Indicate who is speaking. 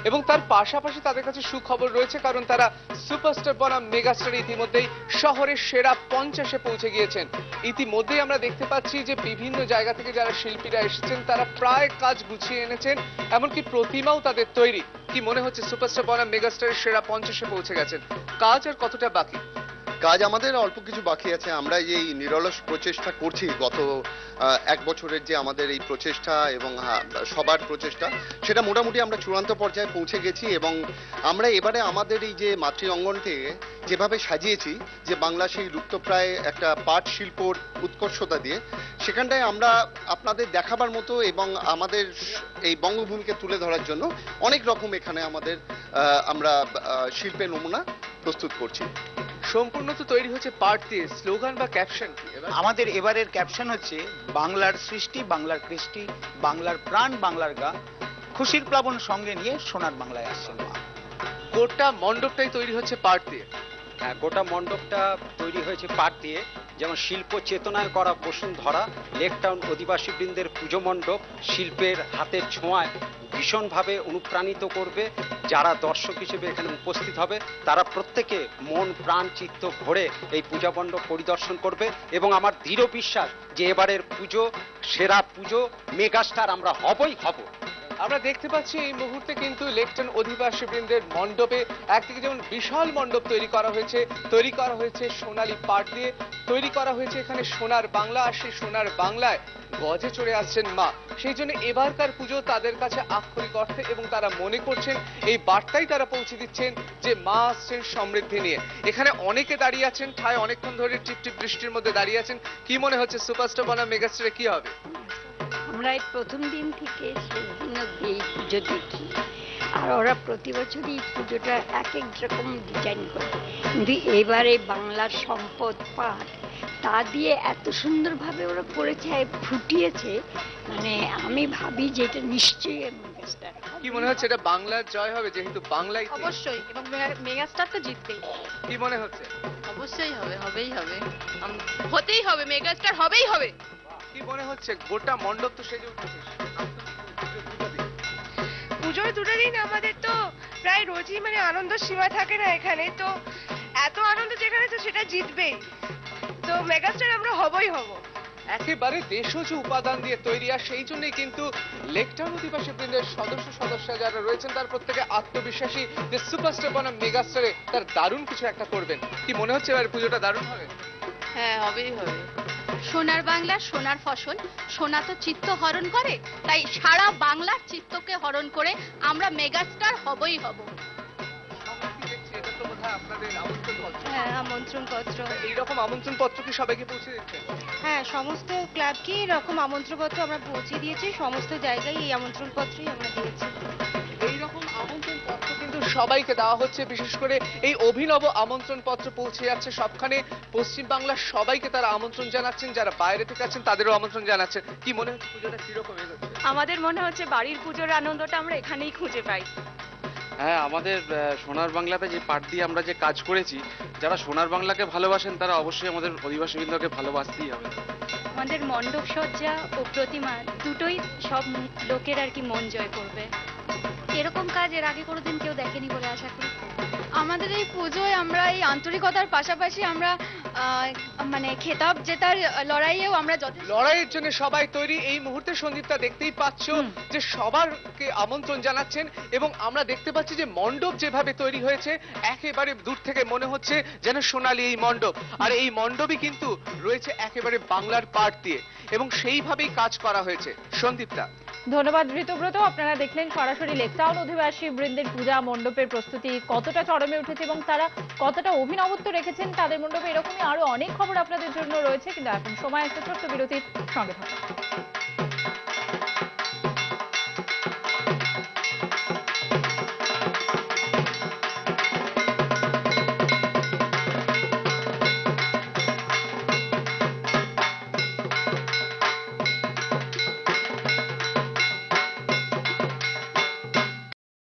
Speaker 1: এবং তার পাশাপাশি তাদের কাছে সুখবর রয়েছে, কারণ তারা সুপারস্টার বনাম মেগাস্টার ইতিমধ্যেই শহরের সেরা 50-এ পৌঁছে গিয়েছেন। ইতিমধ্যেই আমরা দেখতে পাচ্ছি যে বিভিন্ন জায়গা থেকে যারা শিল্পীরা এসেছেন তারা প্রায় কাজ গুছিয়ে এনেছেন, এমনকি প্রতিমাও তাদের তৈরি। কি মনে হচ্ছে সুপারস্টার বনাম মেগাস্টারের সেরা 50-এ পৌঁছে গেছেন? কাজ আর কতটা বাকি?
Speaker 2: কাজ আমাদের অল্প কিছু বাকি আছে। আমরা এই নিরলস প্রচেষ্টা করছি গত 1 বছরের, যে আমাদের এই প্রচেষ্টা এবং সবার প্রচেষ্টা, সেটা মোটামুটি আমরা চূড়ান্ত পর্যায়ে পৌঁছে গেছি। এবং আমরা এবারে আমাদের এই যে মাতৃ অঙ্গনকে যেভাবে সাজিয়েছি, যে বাংলা সেই লুপ্তপ্রায় একটা পাট শিল্পর উৎকর্ষতা দিয়ে, সেখানটায় আমরা আপনাদের দেখাবার মতো এবং আমাদের এই বঙ্গভূমিকে তুলে ধরার জন্য অনেক রকম এখানে আমাদের আমরা শিল্পের নমুনা প্রস্তুত করছি।
Speaker 1: সম্পূর্ণ তো তৈরি হচ্ছে পাট দিয়ে। স্লোগান বা ক্যাপশন কি
Speaker 3: আমাদের এবারের ক্যাপশন হচ্ছে বাংলার সৃষ্টি, বাংলার কৃষ্টি, বাংলার প্রাণ, বাংলার গা, খুশির প্লাবন সঙ্গে নিয়ে সোনার বাংলায় আসছেন মা।
Speaker 1: গোটা মণ্ডপটাই তৈরি হচ্ছে পাট দিয়ে।
Speaker 4: হ্যাঁ, গোটা মণ্ডপটা তৈরি হয়েছে পাট দিয়ে। যেমন শিল্প চেতনায় করা বসুন্ধরা লেকটাউন অধিবাসী বৃন্দের পুজো মণ্ডপ শিল্পের হাতের ছোঁয়ায় ভীষণভাবে অনুপ্রাণিত করবে। যারা দর্শক হিসেবে এখানে উপস্থিত হবে তারা প্রত্যেকে মন প্রাণ চিত্ত ভরে এই পূজা মণ্ডপ পরিদর্শন করবে। এবং আমার দৃঢ় বিশ্বাস যে এবারের পুজো সেরা পুজো, মেগাস্টার আমরা হবই হব।
Speaker 1: আমরা দেখতে পাচ্ছি এই মুহূর্তে কিন্তু লেকটাউন অধিবাসী বৃন্দের মণ্ডপে একদিকে যেমন বিশাল মণ্ডপ তৈরি করা হয়েছে সোনালী পাট দিয়ে, তৈরি করা হয়েছে এখানে সোনার বাংলা, আর সেই সোনার বাংলায় গজে চড়ে আসছেন মা। সেই জন্য এবারকার পুজো তাদের কাছে আক্ষরিক অর্থে, এবং তারা মনে করছেন এই বার্তাই তারা পৌঁছে দিচ্ছেন যে মা আসছেন সমৃদ্ধি নিয়ে। এখানে অনেকে দাঁড়িয়ে আছেন ঠায়, অনেকক্ষণ ধরে টিপটিপ বৃষ্টির মধ্যে দাঁড়িয়ে আছেন। কি মনে হচ্ছে সুপারস্টার বনাম মেগাস্টারে কি হবে?
Speaker 5: আমরা এই প্রথম দিন থেকে শেষ দিন অব্দি এই পুজো দেখি, আর ওরা প্রতি বছরই এই পুজোটা এক এক রকম ডিজাইন করে, কিন্তু এবারে বাংলার সম্পদ পাট তা দিয়ে এত সুন্দরভাবে ওরা করেছে, ফুটিয়েছে, মানে আমি ভাবি যে এটা নিশ্চয়ই মেগাস্টার।
Speaker 1: কি মনে হচ্ছে এটা বাংলার জয় হবে, যেহেতু বাংলায়?
Speaker 6: অবশ্যই, এবং মেগাস্টার তো জিতবেই।
Speaker 1: কি মনে হচ্ছে?
Speaker 6: অবশ্যই হবে, হবেই হবে, হতেই হবে, মেগাস্টার হবেই হবে।
Speaker 1: কি মনে হচ্ছে গোটা মণ্ডপ তো সেজে উঠেছে?
Speaker 7: পুজোর 2 দিন আমাদের তো প্রায় রোজই মানে আনন্দ সীমা থাকে না এখানে, তো এত আনন্দ যেখানে তো সেটা জিতবেই, তো মেগাস্টার আমরা হবই হব।
Speaker 1: একেবারে দেশজ উপাদান দিয়ে তৈরি, আর সেই জন্যই কিন্তু লেকটাউন অধিবাসী বৃন্দের সদস্য যারা রয়েছেন তার প্রত্যেকে আত্মবিশ্বাসী যে সুপারস্টার বনাম মেগাস্টারে তার দারুণ কিছু একটা করবেন। কি মনে হচ্ছে এবার পুজোটা দারুণ হবে?
Speaker 6: হ্যাঁ, হবেই হবে। সোনার বাংলা সোনার ফসল, সোনা তো চিত্ত হরণ করে, তাই সারা বাংলার চিত্তকে হরণ করে আমরা মেগাস্টার হবই হব।
Speaker 7: হ্যাঁ, আমন্ত্রণ পত্র।
Speaker 1: এইরকম আমন্ত্রণ পত্র কি সবাইকে পৌঁছে দিচ্ছেন?
Speaker 7: হ্যাঁ, সমস্ত ক্লাবকে এরকম আমন্ত্রণ পত্র আমরা পৌঁছে দিয়েছি, সমস্ত জায়গায় এই আমন্ত্রণ পত্রই আমরা দিয়েছি।
Speaker 1: এইরকম আমন্ত্রণ পত্র কিন্তু সবাইকে দেওয়া হচ্ছে, বিশেষ করে এই অভিনব আমন্ত্রণ পত্র পৌঁছে যাচ্ছে সবখানে। পশ্চিম বাংলার সবাইকে তারা আমন্ত্রণ জানাচ্ছেন, যারা বাইরে থেকে আছেন তাদেরও আমন্ত্রণ জানাচ্ছেন। কি মনে হচ্ছে পুজোটা কিরকম এগোচ্ছে?
Speaker 7: আমাদের মনে হচ্ছে বাড়ির পুজোর আনন্দটা আমরা এখানেই খুঁজে পাই।
Speaker 8: হ্যাঁ, আমাদের সোনার বাংলাতে যে পাট দিয়ে আমরা যে কাজ করেছি, যারা সোনার বাংলাকে ভালোবাসেন তারা অবশ্যই আমাদের অধিবাসীবৃন্দকে ভালোবাসতেই হবে।
Speaker 5: আমাদের মণ্ডপ সজ্জা ও প্রতিমা দুটোই সব লোকের আর কি মন জয় করবে। এরকম কাজ এর আগে কোনোদিন কেউ দেখেনি বলে আশা করি।
Speaker 6: আমাদের এই পুজোয় আমরা এই আন্তরিকতার পাশাপাশি আমরা মানে খেতাব জেতার লড়াইয়েও আমরা
Speaker 1: লড়াইয়ের জন্য সবাই তৈরি। এই মুহূর্তে সন্দীপটা দেখতেই পাচ্ছ যে সবারকে আমন্ত্রণ জানাচ্ছেন, এবং আমরা দেখতে পাচ্ছি যে মণ্ডপ যেভাবে তৈরি হয়েছে একেবারে দূর থেকে মনে হচ্ছে যেন সোনালী এই মণ্ডপ, আর এই মণ্ডপই কিন্তু রয়েছে একেবারে বাংলার পাট দিয়ে, এবং সেইভাবেই কাজ করা হয়েছে। সন্দীপটা
Speaker 9: ধন্যবাদ ঋতুব্রত। আপনারা দেখলেন সরাসরি লেকটাউন অধিবাসী বৃন্দের পূজা মণ্ডপের প্রস্তুতি কতটা চরমে উঠেছে এবং তারা কতটা অভিনবত্ব রেখেছেন তাদের মণ্ডপে। এরকমই আরো অনেক খবর আপনাদের জন্য রয়েছে, কিন্তু এখন সময় একটা ছোট্ট বিরতির, সঙ্গে থাকুন।